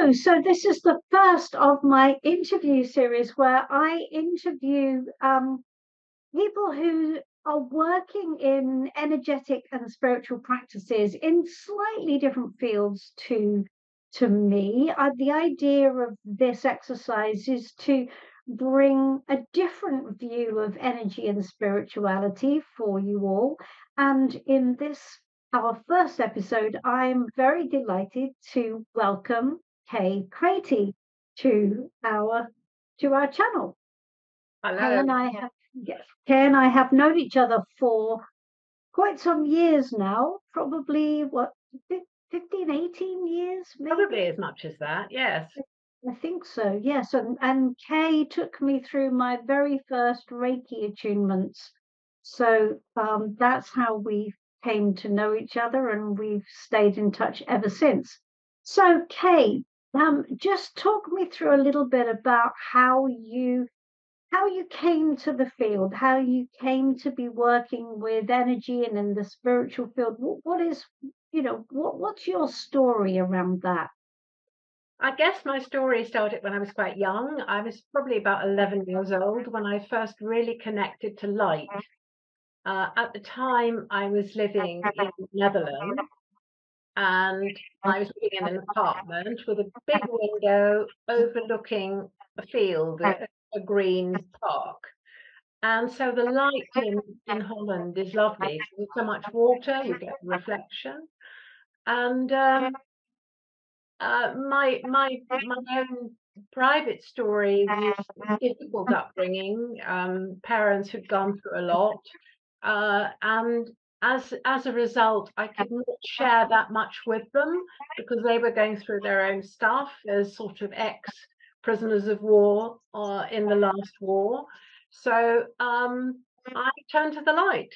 Hello. So this is the first of my interview series where I interview people who are working in energetic and spiritual practices in slightly different fields to me. The idea of this exercise is to bring a different view of energy and spirituality for you all. And in this, our first episode, I'm very delighted to welcome Kay Kraty to our channel. Hello. Kay and I have known each other for quite some years now, probably 15, 18 years, maybe? Probably as much as that, yes. I think so, yes. And Kay took me through my very first Reiki attunements. So that's how we came to know each other, and we've stayed in touch ever since. So Kay, just talk me through a little bit about how you came to the field, how you came to be working with energy and in the spiritual field. What is, what's your story around that? I guess my story started when I was quite young. I was probably about 11 years old when I first really connected to light. At the time, I was living in Netherlands, and I was living in an apartment with a big window overlooking a field, a green park. And so the light in Holland is lovely. There's so much water, you get reflection. And my own private story was difficult upbringing, parents who'd gone through a lot, and as a result, I could not share that much with them because they were going through their own stuff as sort of ex-prisoners of war in the last war. So I turned to the light.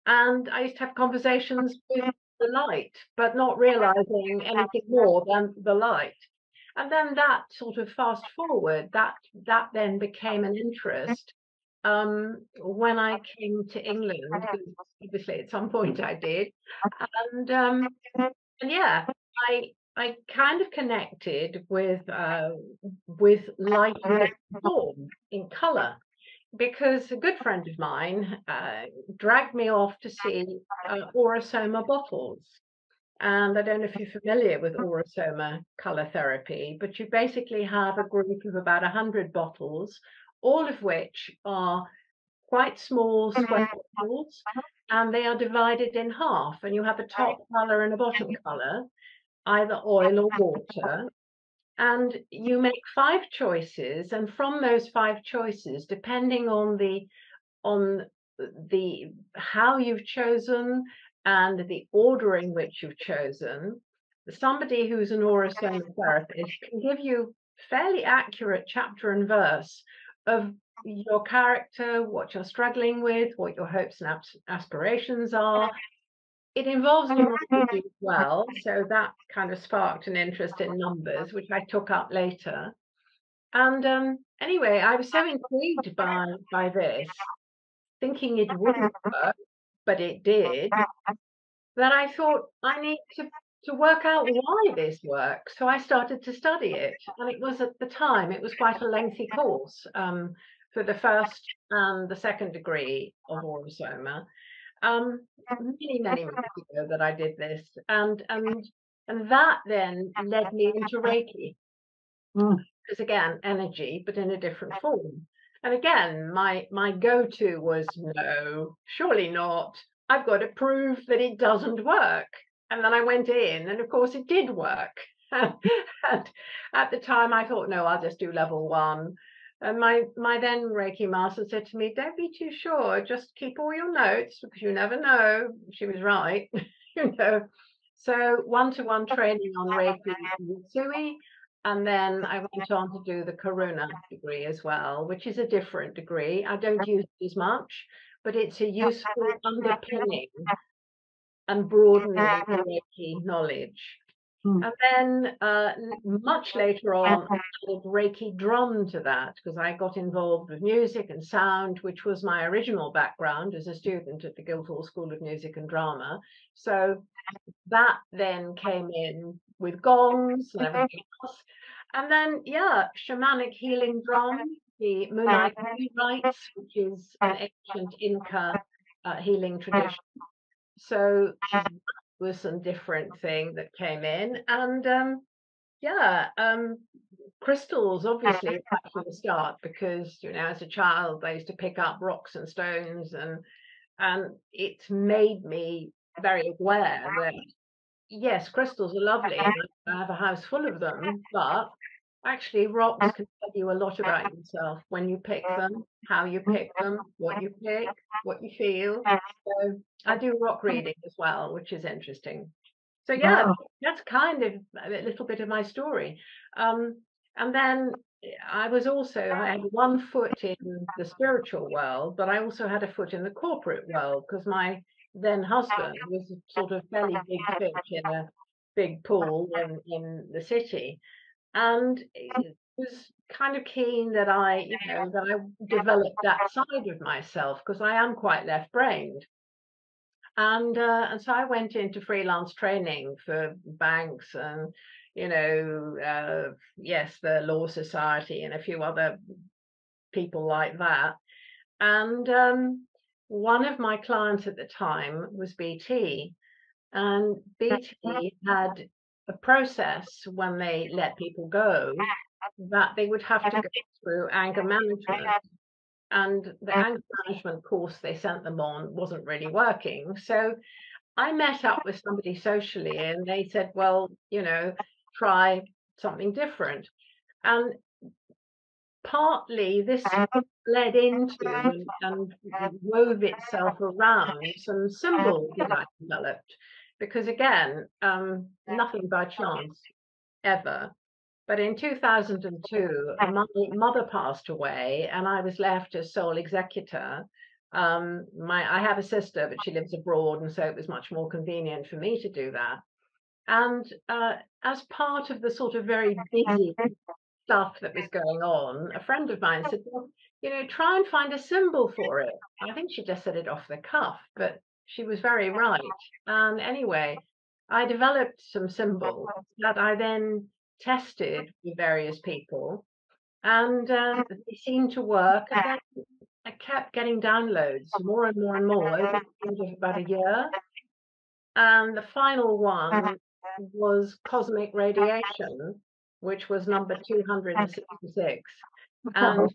And I used to have conversations with the light, but not realizing anything more than the light. And then that sort of fast forward, that then became an interest when I came to England, because obviously at some point I did. And and yeah, I kind of connected with light in its form, in color, because a good friend of mine dragged me off to see Aurosoma bottles. And I don't know if you're familiar with Aurosoma color therapy, but you basically have a group of about 100 bottles, all of which are quite small square bottles, and they are divided in half. And you have a top color and a bottom color, either oil or water. And you make 5 choices, and from those 5 choices, depending on the how you've chosen and the order in which you've chosen, somebody who's an aurosoma therapist can give you fairly accurate chapter and verse of your character, what you're struggling with, what your hopes and aspirations are. It involves numerology as well, so that kind of sparked an interest in numbers, which I took up later. And anyway, I was so intrigued by this, thinking it wouldn't work, but it did, that I thought I need to work out why this works. So I started to study it, and it was at the time it was quite a lengthy course for the first and the second degree of Aurosoma. Many months ago that I did this, and that then led me into Reiki. Because again, energy, but in a different form. And again, my go-to was no, surely not. I've got to prove that it doesn't work. And then I went in, and of course it did work. And at the time, I thought, no, I'll just do level 1. And my then Reiki master said to me, don't be too sure, just keep all your notes because you never know. She was right, you know. So one-to-one training on Reiki Usui, and then I went on to do the Karuna degree as well, which is a different degree. I don't use it as much, but it's a useful underpinning and broadening of Reiki knowledge. And then much later on, I added Reiki drum to that because I got involved with music and sound, which was my original background as a student at the Guildhall School of Music and Drama. So that then came in with gongs and everything else. And then, yeah, shamanic healing drum, the Munai rites, which is an ancient Inca healing tradition. So that was some different thing that came in. And yeah, crystals, obviously, right from the start, because, as a child, I used to pick up rocks and stones, and it's made me very aware that yes, crystals are lovely, and I have a house full of them, but actually rocks can tell you a lot about yourself when you pick them, how you pick them, what you pick, what you feel. So I do rock reading as well, which is interesting. So yeah, Wow. that's kind of a little bit of my story. And then I had one foot in the spiritual world, but I also had a foot in the corporate world because my then husband was a sort of fairly big fish in a big pool in the city, and he was kind of keen that I developed that side of myself because I am quite left-brained. And so I went into freelance training for banks and, yes, the Law Society and a few other people like that. And one of my clients at the time was BT, and BT had a process when they let people go that they would have to go through anger management. And the anger management course they sent them on wasn't really working. So I met up with somebody socially and they said, well, try something different. And partly this led into and wove itself around some symbols that I developed. Because again, nothing by chance ever. But in 2002, my mother passed away and I was left as sole executor. I have a sister, but she lives abroad, and so it was much more convenient for me to do that. And as part of the sort of very busy stuff that was going on, a friend of mine said, well, try and find a symbol for it. I think she just said it off the cuff, but she was very right. And anyway, I developed some symbols that I then tested with various people, and they seemed to work. And then I kept getting downloads more and more and more over the course of about a year. And the final one was cosmic radiation, which was number 266. And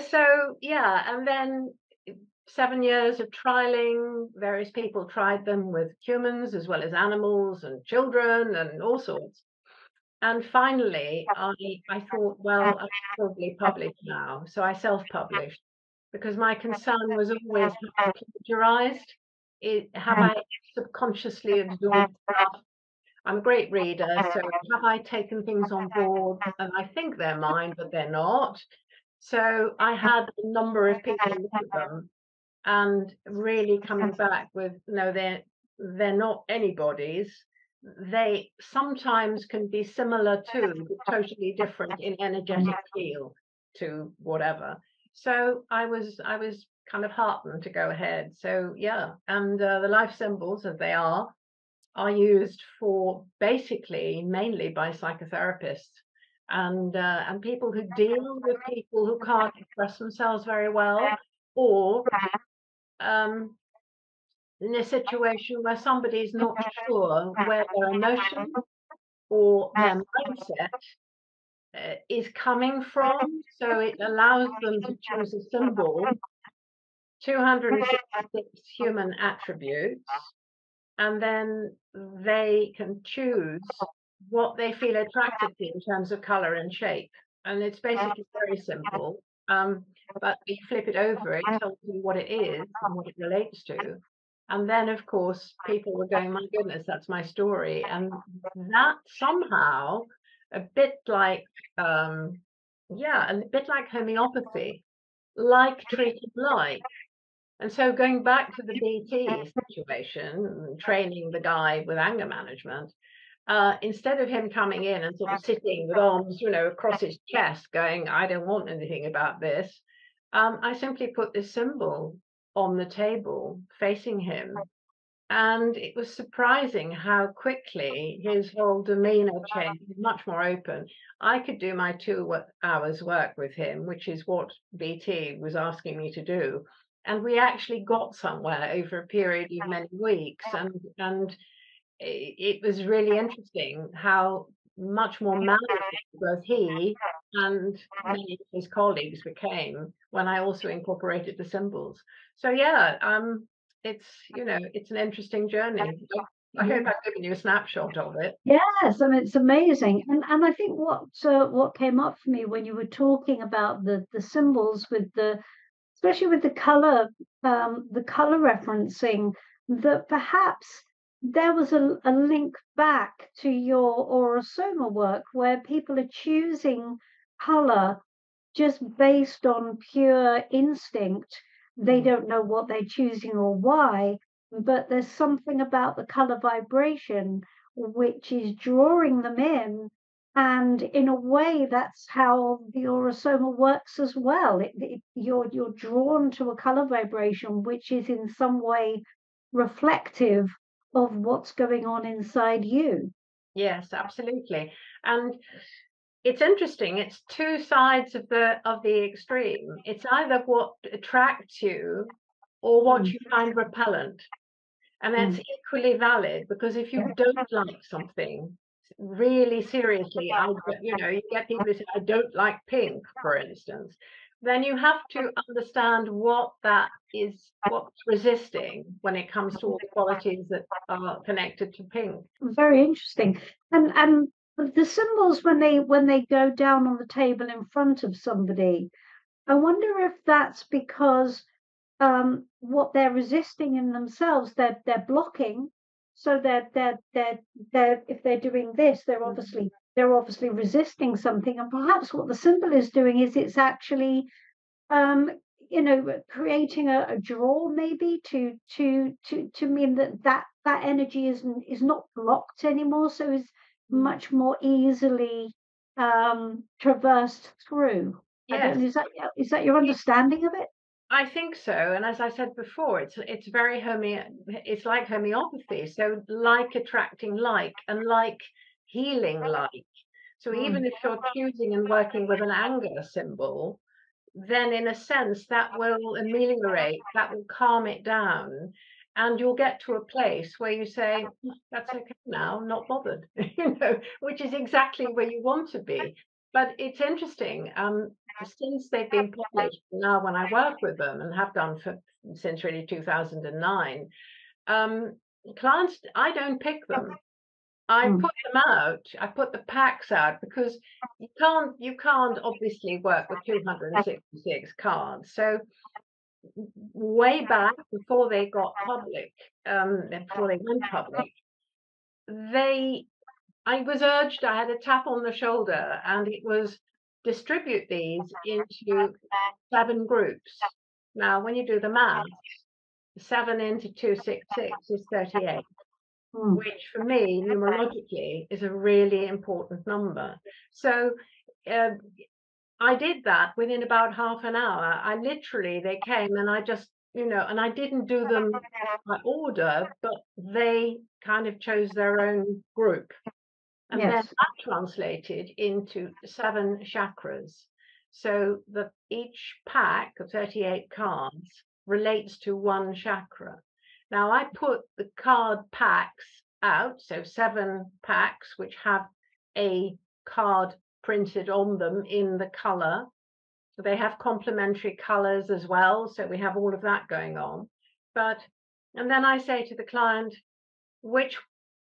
so, yeah, and then 7 years of trialing, various people tried them with humans as well as animals and children and all sorts. And finally, I thought, well, I should probably publish now. So I self-published because my concern was always, have I plagiarized? Have I subconsciously absorbed stuff? I'm a great reader, so have I taken things on board and I think they're mine, but they're not? So I had a number of people look at them and really coming back with, no, they're not anybody's. They sometimes can be similar to, but totally different in energetic feel to whatever. So I was kind of heartened to go ahead. So yeah, and the life symbols as they are used for basically mainly by psychotherapists and people who deal with people who can't express themselves very well, or um, in a situation where somebody's not sure where their emotion or their mindset is coming from. So it allows them to choose a symbol, 266 human attributes, and then they can choose what they feel attracted to in terms of color and shape. And it's basically very simple. But you flip it over, it tells you what it is and what it relates to. And then, of course, people were going, my goodness, that's my story. And that somehow, a bit like, yeah, a bit like homeopathy, like treating like. And so going back to the BT situation, training the guy with anger management, instead of him coming in and sort of sitting with arms, across his chest going, I don't want anything about this, I simply put this symbol on the table facing him. And it was surprising how quickly his whole demeanor changed, much more open. I could do my 2 hours work with him, which is what BT was asking me to do. And we actually got somewhere over a period of many weeks. And it was really interesting how much more malleable both he and many of his colleagues became when I also incorporated the symbols. So yeah, it's it's an interesting journey. I hope I've given you a snapshot of it. Yes, I mean it's amazing, and I think what came up for me when you were talking about the symbols with the, especially with the color referencing, that perhaps there was a link back to your aurosoma work where people are choosing color just based on pure instinct. They Mm. don't know what they're choosing or why, but there's something about the color vibration which is drawing them in. And in a way, that's how the aurosoma works as well. You're drawn to a color vibration which is in some way reflective of what's going on inside you. Yes, absolutely. And it's interesting. It's two sides of the extreme. It's either what attracts you or what Mm, you find repellent. And that's mm, equally valid, because if you don't like something really seriously, you get people who say, I don't like pink, for instance, then you have to understand what that is, what's resisting when it comes to all the qualities that are connected to pink. very interesting. And the symbols when they go down on the table in front of somebody, I wonder if that's because what they're resisting in themselves, they're blocking. So they're if they're doing this, Mhm. they're obviously resisting something. And perhaps what the symbol is doing is it's actually um creating a draw maybe to mean that energy is not blocked anymore, so is Mm. much more easily traversed through. I don't Yes, know, is that your understanding of it? I think so. And as I said before, it's very it's like homeopathy. So like attracting like, and like healing like. So Mm, even if you're choosing and working with an anger symbol, then in a sense that will ameliorate, that will calm it down, and you'll get to a place where you say, "Mm, that's okay now, not bothered," which is exactly where you want to be. But it's interesting, since they've been published, now when I work with them and have done since really 2009, um, clients, I don't pick them. I mm. put them out. I put the packs out because you can't obviously work with 266 cards. So way back before they got public, before they went public, they I was urged, I had a tap on the shoulder, and it was distribute these into 7 groups. Now, when you do the math, 7 into 266 is 38. Mm. Which for me, numerologically, is a really important number. So um, I did that within about half an hour. They came and I just, and I didn't do them by order, but they kind of chose their own group. And then Yes, that translated into 7 chakras. So that each pack of 38 cards relates to one chakra. Now I put the card packs out, so 7 packs which have a card printed on them in the color. So they have complementary colors as well. So we have all of that going on. And then I say to the client, which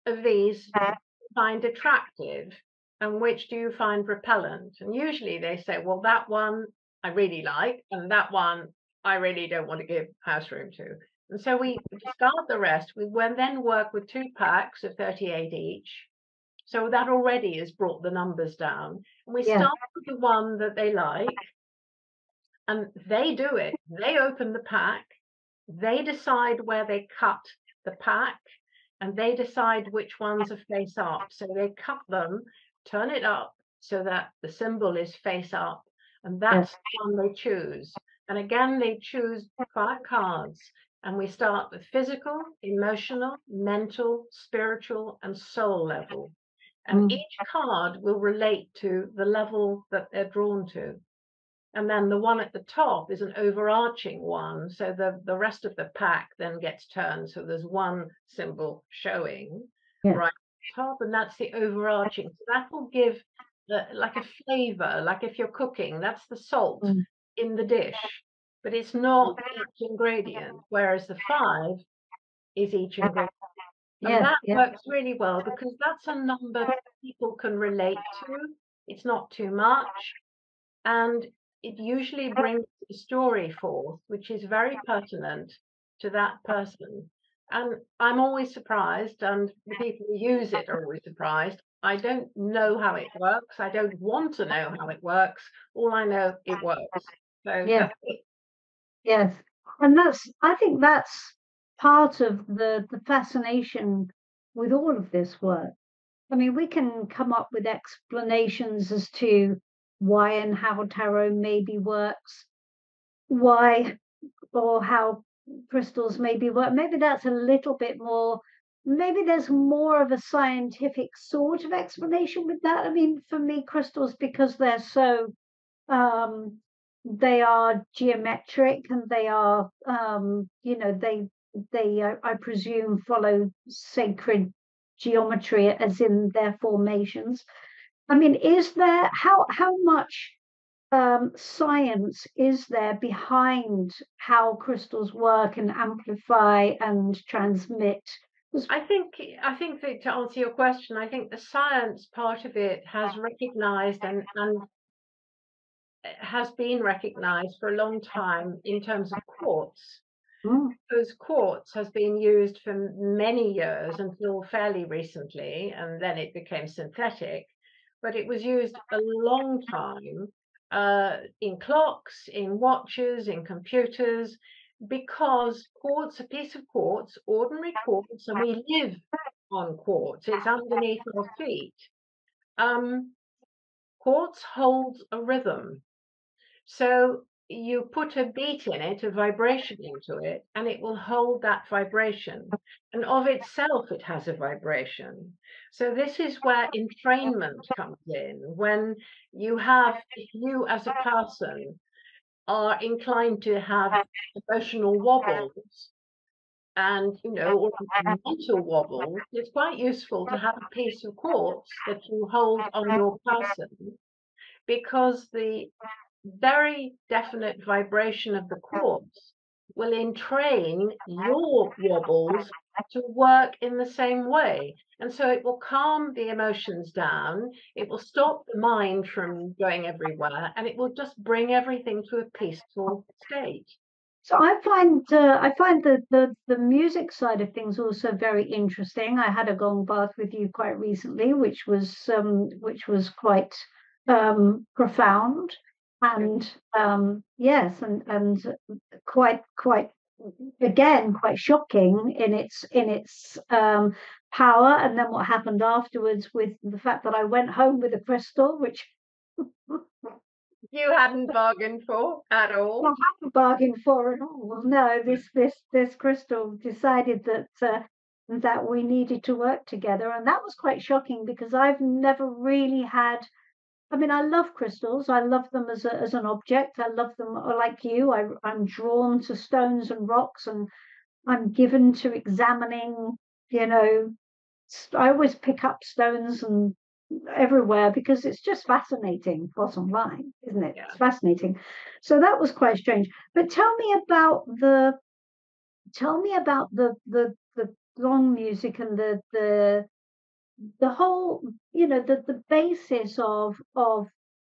of these find attractive and which do you find repellent? And usually they say, well, that one I really like, and that one I really don't want to give house room to. And so we discard the rest. We will then work with 2 packs of 38 each. So that already has brought the numbers down. And we yeah, start with the one that they like, and they do it. They open the pack, they decide where they cut the pack, and they decide which ones are face up. So they cut them, turn it up so that the symbol is face up, and yes, that's the one they choose. And again, they choose 5 cards. And we start with physical, emotional, mental, spiritual, and soul level. And each card will relate to the level that they're drawn to. And then the one at the top is an overarching one. So the rest of the pack then gets turned. So there's one symbol showing right at the top, and that's the overarching. So that will give like a flavor, like if you're cooking, that's the salt in the dish, but it's not each ingredient. Whereas the 5 is each ingredient. And that works really well because that's a number people can relate to. It's not too much. And it usually brings the story forth, which is very pertinent to that person. And I'm always surprised, and the people who use it are always surprised. I don't know how it works. I don't want to know how it works. All I know, it works. So that's it. Yes. And I think that's part of the fascination with all of this work. I mean, we can come up with explanations as to why and how tarot maybe works, why or how crystals maybe work. Maybe that's a little bit more, maybe there's more of a scientific sort of explanation with that. I mean, for me, crystals, because they're so they are geometric and they are they I presume follow sacred geometry as in their formations. I mean, is there how much science is there behind how crystals work and amplify and transmit? I think that to answer your question, I think the science part of it has recognized and has been recognized for a long time in terms of quartz. Because quartz has been used for many years until fairly recently, and then it became synthetic. But it was used a long time in clocks, in watches, in computers, because quartz, a piece of quartz, ordinary quartz, and we live on quartz, it's underneath our feet. Quartz holds a rhythm. So you put a beat in it, a vibration into it, and it will hold that vibration. And of itself, it has a vibration. So this is where entrainment comes in. When if you as a person are inclined to have emotional wobbles and, or mental wobbles, it's quite useful to have a piece of quartz that you hold on your person, because the very definite vibration of the quartz will entrain your wobbles to work in the same way. And so it will calm the emotions down, it will stop the mind from going everywhere, and it will just bring everything to a peaceful state. So I find the music side of things also very interesting. I had a gong bath with you quite recently, which was quite profound, and yes, and quite again quite shocking in its power. And then what happened afterwards with the fact that I went home with a crystal, which You hadn't bargained for at all. I haven't bargained for at all. No, this crystal decided that we needed to work together, and that was quite shocking because I've never really had. I mean, I love crystals. I love them as an object. I love them like you. I'm drawn to stones and rocks, and I'm given to examining. You know, I always pick up stones and everywhere because it's just fascinating, bottom line, isn't it? Yeah. It's fascinating. So that was quite strange. But tell me about the gong music and the whole, the basis of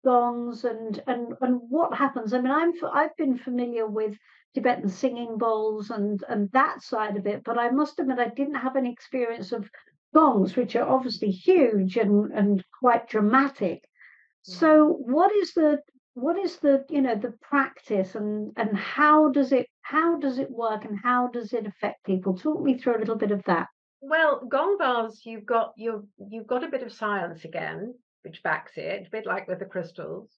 gongs and what happens. I mean, I've been familiar with Tibetan singing bowls and that side of it, but I must admit I didn't have any experience of gongs, which are obviously huge and quite dramatic. So what is the the practice and how does it work and how does it affect people? Talk me through a little bit of that. Well, gong bars, you've got a bit of science again, which backs it, a bit like with the crystals.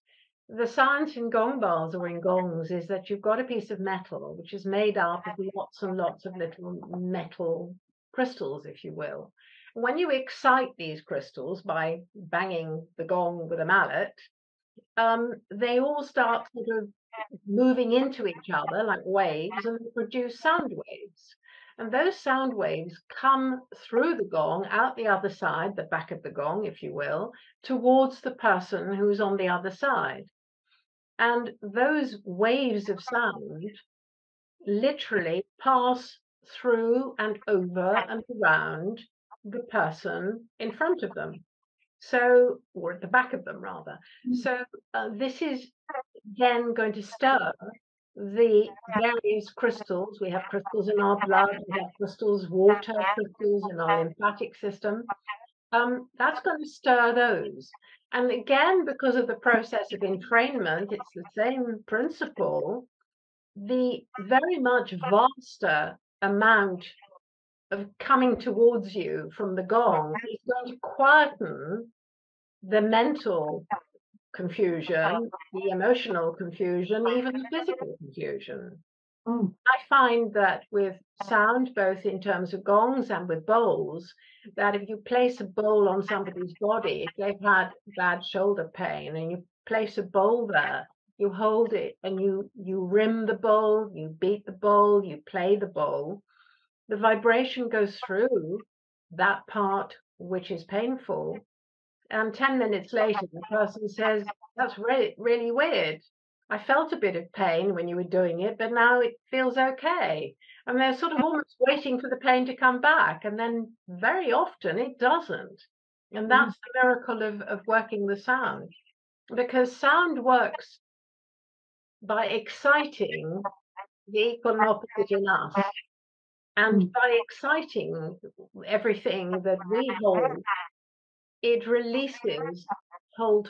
The science in gong bars or in gongs is that you've got a piece of metal which is made up of lots and lots of little metal crystals, if you will. When you excite these crystals by banging the gong with a mallet, they all start sort of moving into each other like waves and produce sound waves. And those sound waves come through the gong, out the other side, the back of the gong, if you will, towards the person who's on the other side. And those waves of sound literally pass through and over and around the person in front of them. So, or at the back of them rather. So this is then going to stir the various crystals. We have crystals in our blood, we have crystals, water crystals in our lymphatic system. That's going to stir those. And again, because of the process of entrainment, it's the same principle. The very much vaster amount of coming towards you from the gong is going to quieten the mental confusion, the emotional confusion, even the physical confusion. I find that with sound, both in terms of gongs and with bowls, that if you place a bowl on somebody's body, if they've had bad shoulder pain and you place a bowl there, you hold it and you rim the bowl, you beat the bowl, you play the bowl, the vibration goes through that part which is painful. And 10 minutes later, the person says, that's really, really weird. I felt a bit of pain when you were doing it, but now it feels okay. And they're sort of almost waiting for the pain to come back. And then very often it doesn't. And that's the miracle of working the sound. Because sound works by exciting the equal and opposite in us. And by exciting everything that we hold, it releases held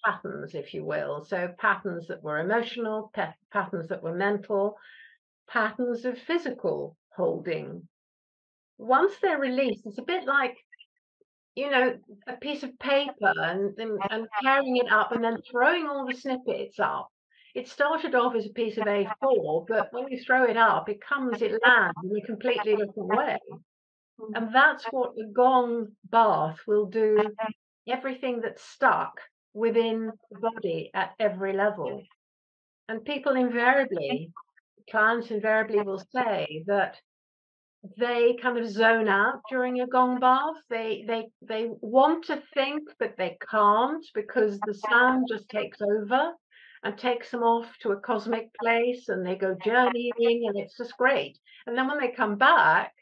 patterns, if you will. So patterns that were emotional, patterns that were mental, patterns of physical holding. Once they're released, it's a bit like, you know, a piece of paper and carrying it up and then throwing all the snippets up. It started off as a piece of A4, but when you throw it up, it lands in a completely different way. And that's what the gong bath will do. Everything that's stuck within the body at every level. And people invariably, clients invariably will say that they kind of zone out during a gong bath. They want to think, but they can't because the sound just takes over and takes them off to a cosmic place and they go journeying and it's just great. And then when they come back,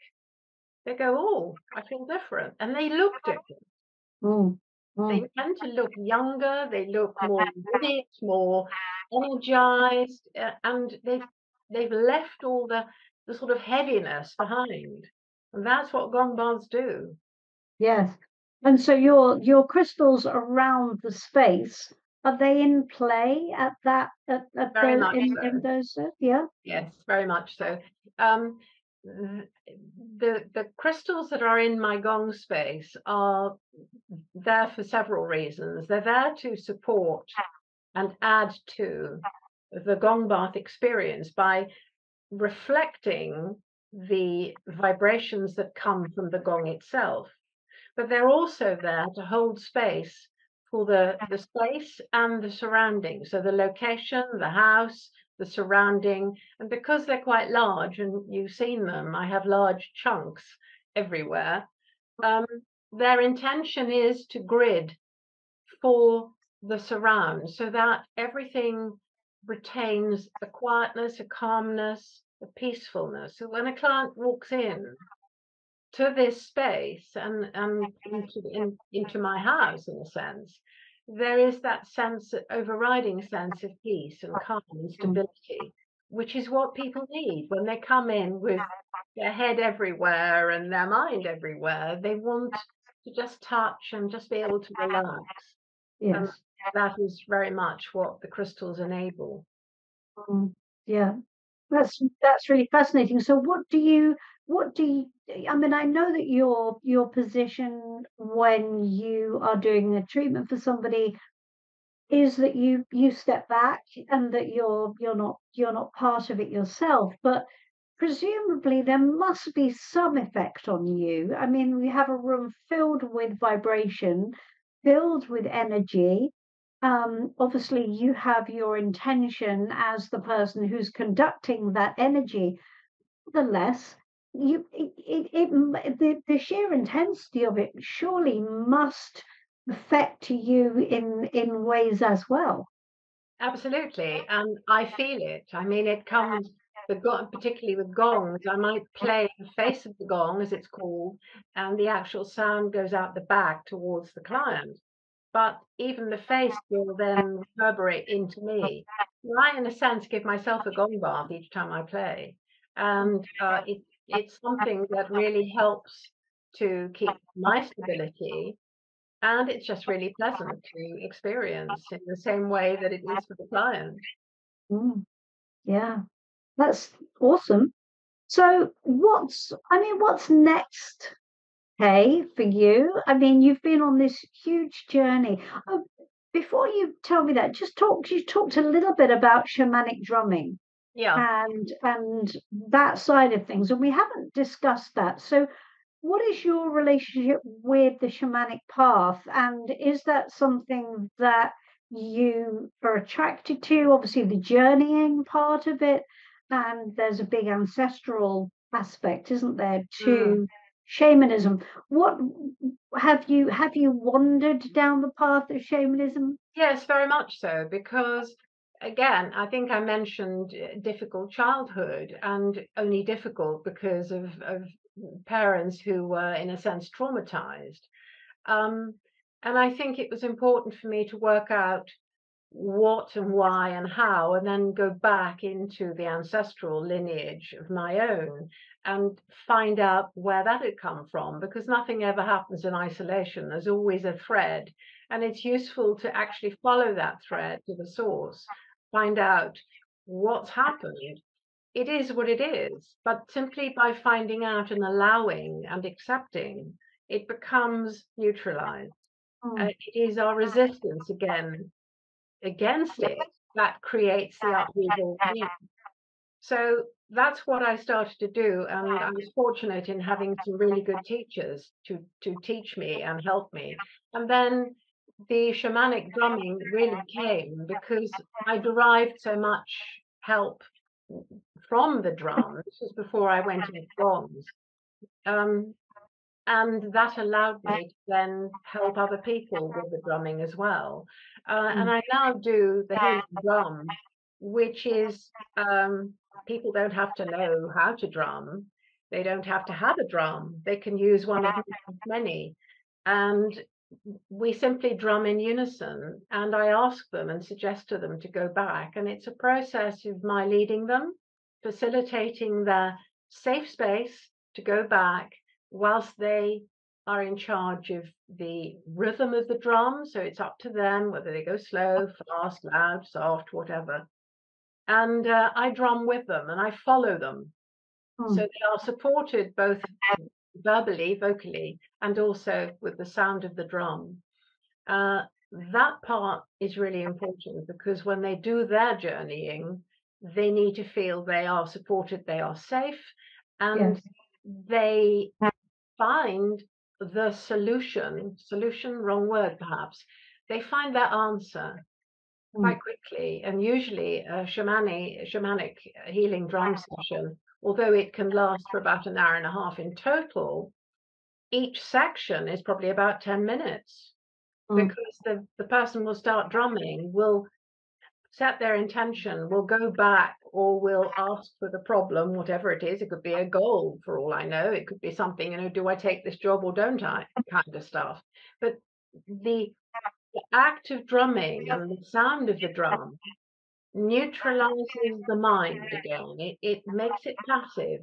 they go, oh, I feel different. And they look different. They tend to look younger, they look more lit, more energized, and they've left all the sort of heaviness behind. And that's what gong baths do. Yes. And so your crystals around the space, are they in play at that at Very the much so. in those yeah? Yes, very much so. The crystals that are in my gong space are there for several reasons. They're there to support and add to the gong bath experience by reflecting the vibrations that come from the gong itself. But they're also there to hold space for the space and the surrounding. So the location, the house, the surrounding, and because they're quite large, and you've seen them, I have large chunks everywhere. Their intention is to grid for the surround so that everything retains a quietness, a calmness, a peacefulness. So when a client walks in to this space and into my house, in a sense, there is that sense, overriding sense of peace and calm and stability, which is what people need when they come in with their head everywhere and their mind everywhere. They want to just touch and just be able to relax. And Yes. that is very much what the crystals enable. Yeah. That's really fascinating. So what do you I mean, I know that your position when you are doing a treatment for somebody, is that you step back and that you're not part of it yourself, but presumably there must be some effect on you. I mean, we have a room filled with vibration, filled with energy. Obviously, you have your intention as the person who's conducting that energy. Nevertheless, the sheer intensity of it surely must affect you in ways as well. Absolutely, and I feel it. I mean, it comes particularly with gongs. I might play the face of the gong, as it's called, and the actual sound goes out the back towards the client. But even the face will then reverberate into me. So I, in a sense, give myself a gong bath each time I play, and it's something that really helps to keep my stability, and it's just really pleasant to experience in the same way that it is for the client. Mm, yeah, that's awesome. So what's next, Kay, for you? I mean, you've been on this huge journey. Before you tell me that, you talked a little bit about shamanic drumming Yeah. and that side of things, and we haven't discussed that. So what is your relationship with the shamanic path? And is that something that you are attracted to? Obviously, the journeying part of it, and there's a big ancestral aspect, isn't there, Mm. to shamanism? What have you wandered down the path of shamanism? Yes, very much so, because again, I think I mentioned difficult childhood, and only difficult because of parents who were, in a sense, traumatized. Um, and I think it was important for me to work out what and why and how, and then go back into the ancestral lineage of my own and find out where that had come from, because nothing ever happens in isolation. There's always a thread, and it's useful to actually follow that thread to the source, find out what's happened. It is what it is, but simply by finding out and allowing and accepting, it becomes neutralized. Mm, It is our resistance against it that creates the upheaval. So that's what I started to do, and I was fortunate in having some really good teachers to teach me and help me. And then the shamanic drumming really came because I derived so much help from the drum. This was before I went into gongs. Um, and that allowed me to then help other people with the drumming as well. And mm, I now do the healing drum, which is people don't have to know how to drum. They don't have to have a drum. They can use one of many. And we simply drum in unison. And I ask them and suggest to them to go back. And it's a process of my leading them, facilitating their safe space to go back whilst they are in charge of the rhythm of the drum. So it's up to them whether they go slow, fast, loud, soft, whatever. And I drum with them and I follow them. So mm, they are supported both verbally, vocally, and also with the sound of the drum. Uh, that part is really important because when they do their journeying, they need to feel they are supported, they are safe, and yes. they find the solution, wrong word perhaps, they find their answer Mm, quite quickly. And usually a shamanic healing drum session, although it can last for about an hour and a half in total, each section is probably about 10 minutes mm, because the person will start drumming, will set their intention, will go back or will ask for the problem, whatever it is. It could be a goal for all I know. It could be something, do I take this job or don't I, kind of stuff. But the, the act of drumming and the sound of the drum neutralizes the mind again. It makes it passive.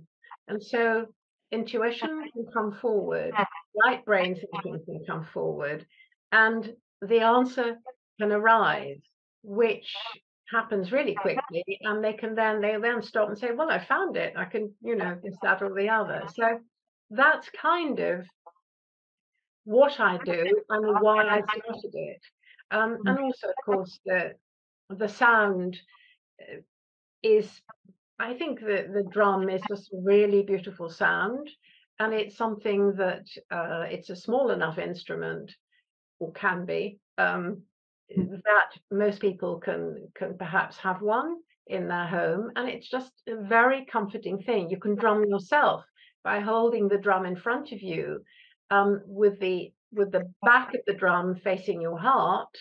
And so intuition can come forward, right brain thinking can come forward, and the answer can arise, which happens really quickly. And they then stop and say, well, I found it. I can, this, that, or the other. So that's kind of what I do and why I started it. And also, of course, the sound is, I think the drum is just a really beautiful sound, and it's something that it's a small enough instrument, or can be, that most people can perhaps have one in their home, and it's just a very comforting thing. You can drum yourself by holding the drum in front of you, with the back of the drum facing your heart,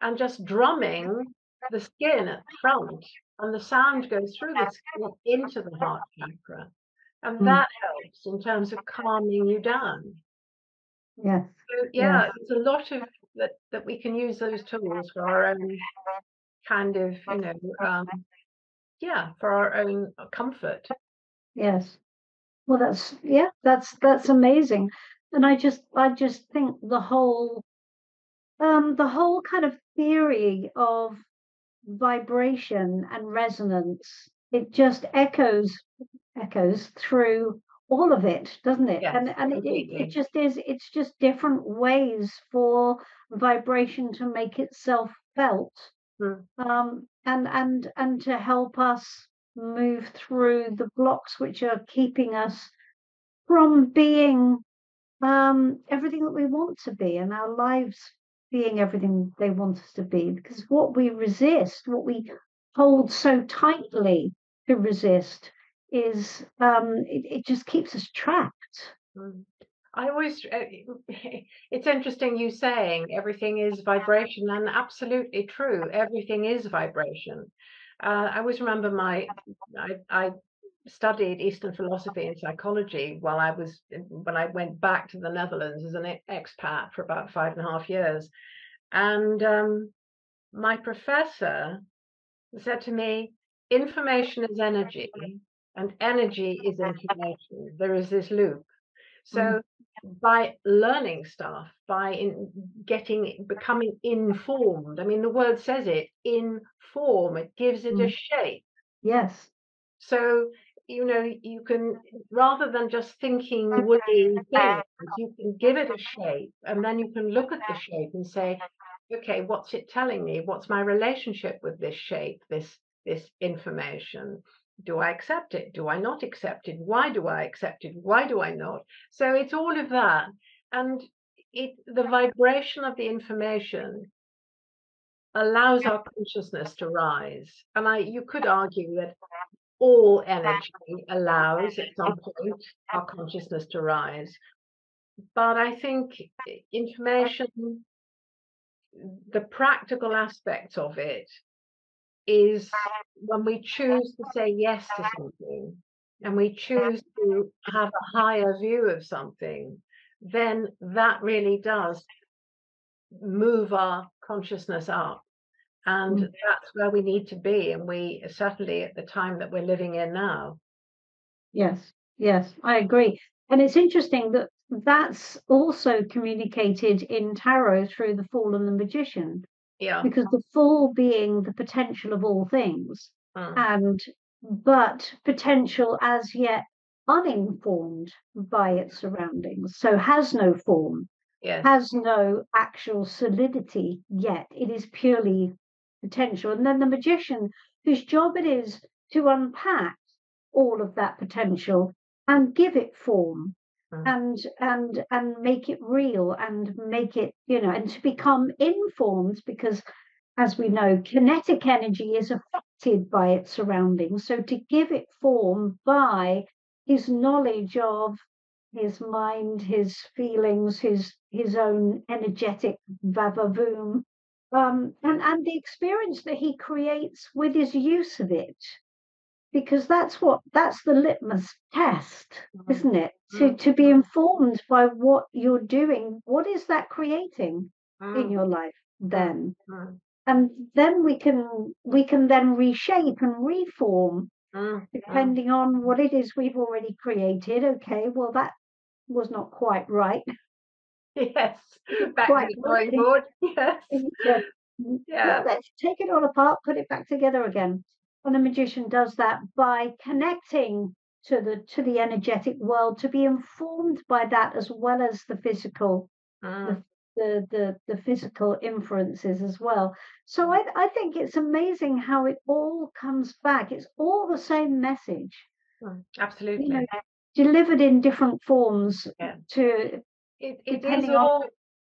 and just drumming the skin at the front, and the sound goes through the skin into the heart chakra, and Mm. that helps in terms of calming you down. Yes. So Yes. yeah, there's a lot of that we can use those tools for our own kind of, for our own comfort. Yes. Well, that's amazing. And I just think the whole kind of theory of vibration and resonance, it just echoes through all of it, doesn't it? Yes, And it completely. just is, it's just different ways for vibration to make itself felt, Mm, and to help us move through the blocks which are keeping us from being everything that we want to be, and our lives being everything they want us to be. Because what we resist, what we hold so tightly to resist, is it just keeps us trapped. mm. I always, it's interesting you saying everything is vibration, and absolutely true. Everything is vibration. I always remember I studied Eastern philosophy and psychology when I went back to the Netherlands as an expat for about 5.5 years. And my professor said to me, information is energy, and energy is information. There is this loop. Mm, So by learning stuff, becoming informed, I mean, the word says it, inform, it gives it a mm. shape. Yes. So, you can, rather than just thinking woody things, you can give it a shape, and then you can look at the shape and say, okay, what's it telling me? What's my relationship with this shape, this information? Do I accept it? Do I not accept it? Why do I accept it? Why do I not? So it's all of that. And the vibration of the information allows our consciousness to rise. And you could argue that all energy allows at some point our consciousness to rise. But I think information, the practical aspect of it is when we choose to say yes to something, and we choose to have a higher view of something, then that really does move our consciousness up. And Mm. that's where we need to be. And we certainly at the time that we're living in now. Yes. Yes, I agree. And it's interesting that that's also communicated in tarot through the Fool and the Magician, Yeah. because the Fool being the potential of all things, Mm. and but potential as yet uninformed by its surroundings, so has no form, Yes. has no actual solidity yet. It is purely potential. And then the magician, whose job it is to unpack all of that potential and give it form, Mm. and make it real, and make it, and to become informed, because as we know, kinetic energy is affected by its surroundings. So to give it form by his knowledge of his mind, his feelings, his own energetic vavavoom, and the experience that he creates with his use of it, because that's the litmus test, Mm. isn't it? To Mm. to be informed by what you're doing, what is that creating in Mm. your life Mm. then? Mm. And then we can then reshape and reform Mm. Mm. depending on what it is we've already created. Okay, well, that was not quite right. Yes. Not Back to quite the drawing working. board. Yes. Yeah. Yeah. Let's take it all apart, put it back together again. And the magician does that by connecting to the energetic world, to be informed by that, as well as the physical, the, Mm. the physical inferences as well. So I think it's amazing how it all comes back. It's all the same message, Absolutely. delivered in different forms to It depending on.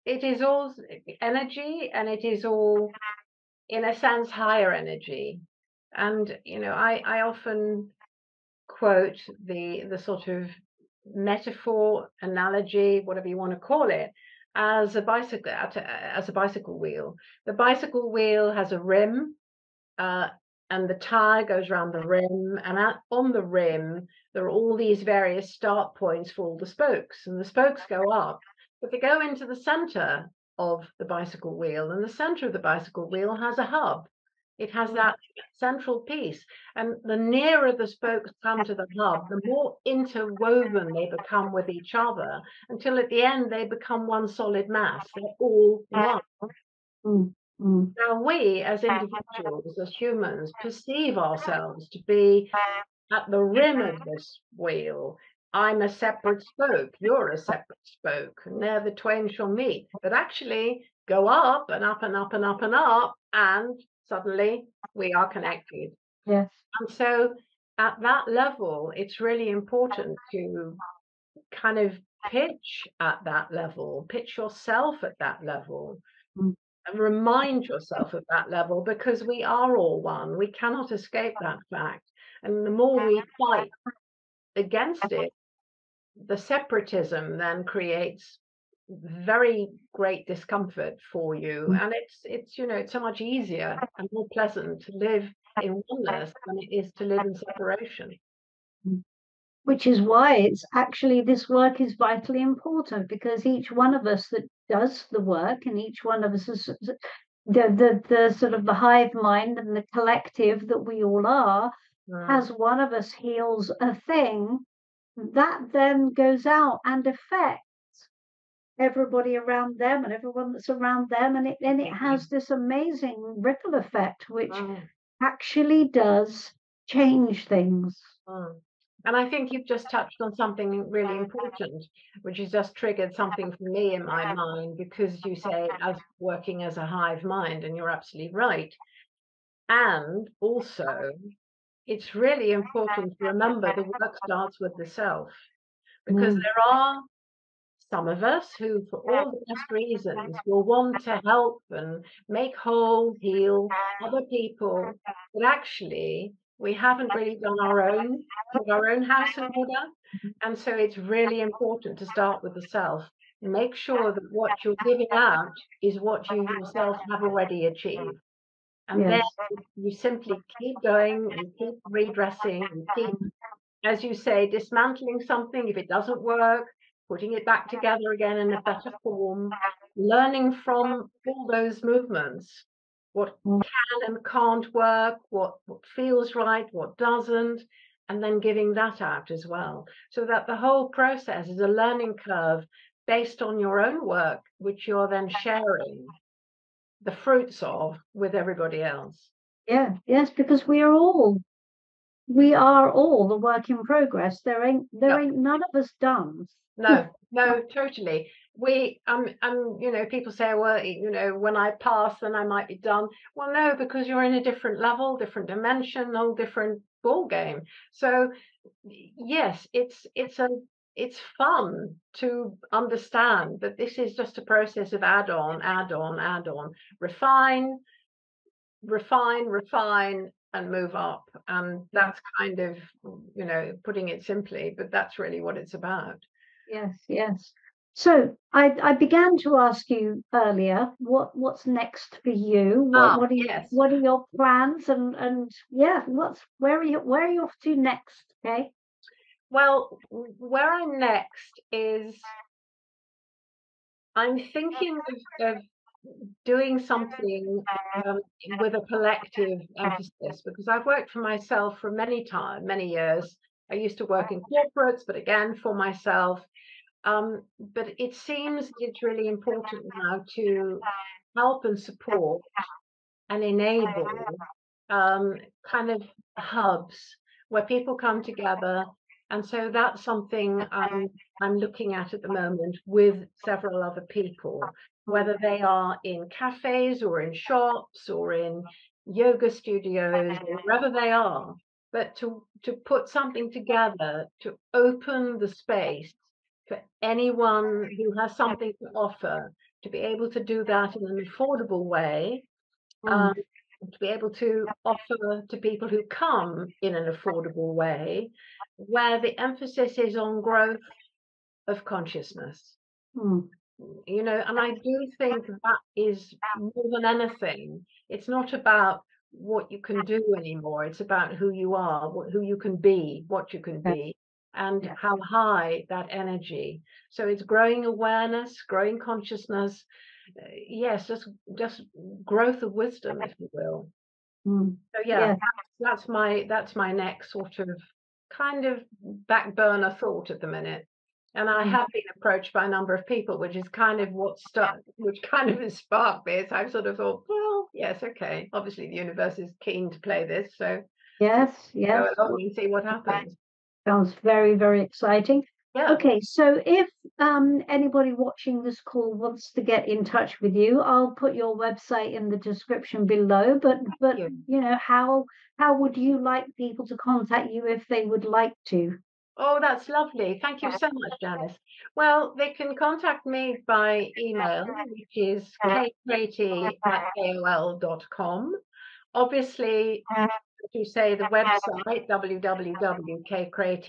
it is all energy, and it is all, in a sense, higher energy. And I often quote the sort of metaphor, analogy, whatever you want to call it, as a bicycle wheel. The bicycle wheel has a rim, uh, and the tire goes around the rim, and on the rim there are all these various start points for all the spokes, and the spokes go up, but they go into the center of the bicycle wheel, and the center of the bicycle wheel has a hub. It has that central piece, and the nearer the spokes come to the hub, the more interwoven they become with each other, until at the end they become one solid mass. They're all one. Mm, mm. Now, we as individuals, as humans, perceive ourselves to be at the rim of this wheel. I'm a separate spoke, you're a separate spoke, and there the twain shall meet. But actually, go up and up and up and up and up, and suddenly we are connected. Yes. And so, at that level, it's really important to kind of pitch at that level, pitch yourself at that level. Mm. And remind yourself of that level, because we are all one. We cannot escape that fact. And the more we fight against it, the separatism then creates very great discomfort for you. And it's so much easier and more pleasant to live in oneness than it is to live in separation. Which is why it's actually, this work is vitally important, because each one of us that does the work, and each one of us is the sort of the hive mind and the collective that we all are, as one of us heals a thing, that then goes out and affects everybody around them and everyone that's around them, and it has this amazing ripple effect, which actually does change things. And I think you've just touched on something really important, which has just triggered something for me in my mind, because you say as working as a hive mind, and you're absolutely right. And also, it's really important to remember the work starts with the self, because there are some of us who, for all the best reasons, will want to help and make whole, heal other people, but actually we haven't really done put our own house in order. And so it's really important to start with the self. Make sure that what you're giving out is what you yourself have already achieved. And then you simply keep going, you keep redressing, you keep, as you say, dismantling something if it doesn't work, putting it back together again in a better form, learning from all those movements, what can and can't work, what feels right, what doesn't, and then giving that out as well. So that the whole process is a learning curve based on your own work, which you're then sharing the fruits of with everybody else. Yes, because we are all the work in progress. There ain't none of us done. No, totally. We people say, well, when I pass, then I might be done. Well, no, because you're in a different level, different dimension, whole different ball game. So yes, it's fun to understand that this is just a process of add on, refine, and move up. And that's kind of, putting it simply, but that's really what it's about. Yes. So I began to ask you earlier, what's next for you? What are your plans? And where are you off to next? Okay. Well, where I'm next is, I'm thinking of doing something with a collective emphasis, because I've worked for myself for many years. I used to work in corporates, but again for myself. But it seems it's really important now to help and support and enable kind of hubs where people come together. And so that's something I'm looking at the moment with several other people. whether they are in cafes or in shops or in yoga studios or wherever they are, but to put something together to open the space for anyone who has something to offer, to be able to do that in an affordable way, Mm. to be able to offer to people who come in an affordable way, where the emphasis is on growth of consciousness. Mm. And I do think that is more than anything, it's not about what you can do anymore. It's about who you are, who you can be, what you can Yeah. be, and Yeah. how high that energy. So it's growing awareness, growing consciousness. Yes, just growth of wisdom, if you will. Mm. So yeah, Yeah. that's my next sort of kind of back burner thought at the minute. And I have been approached by a number of people, which is kind of which kind of has sparked this. I've sort of thought, well, yes, okay. Obviously, the universe is keen to play this, so Yes. go Yes. along and see what happens. Sounds very, very exciting. Yeah, Okay, so if anybody watching this call wants to get in touch with you, I'll put your website in the description below. But you. how would you like people to contact you if they would like to? Oh, that's lovely. Thank you so much, Janice. Well, they can contact me by email, which is kkraty@aol.com. Obviously, to say the website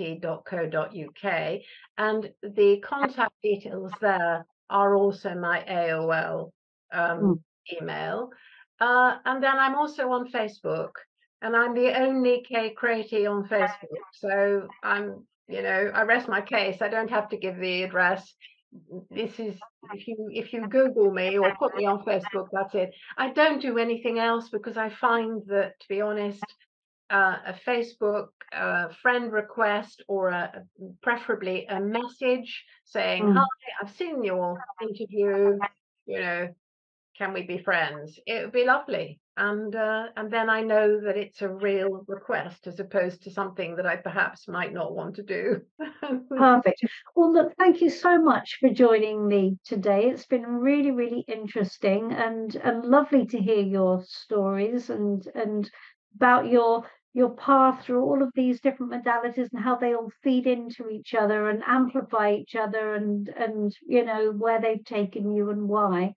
www.kkraty.co.uk, and the contact details there are also my AOL Mm. email. And then I'm also on Facebook, and I'm the only Kay Kraty on Facebook. So I rest my case. I don't have to give the address. This is if you Google me or put me on Facebook, that's it. I don't do anything else because I find that, to be honest, a Facebook friend request or preferably a message saying, "Hi, Mm. I've seen your interview. You know, can we be friends?" It would be lovely, and then I know that it's a real request as opposed to something that I perhaps might not want to do. Perfect. Well, look, thank you so much for joining me today. It's been really, really interesting and lovely to hear your stories and about your path through all of these different modalities and how they all feed into each other and amplify each other and where they've taken you and why.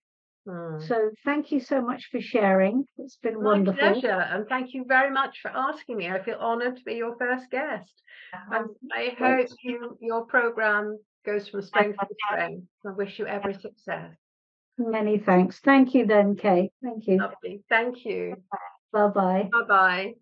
Hmm. So thank you so much for sharing. It's been My wonderful. pleasure, and thank you very much for asking me. I feel honored to be your first guest. And I Great. hope your program goes from strength to strength. I wish you every success. Many thanks. Thank you then, Kay. Thank you. Lovely. Thank you. Bye bye. Bye bye.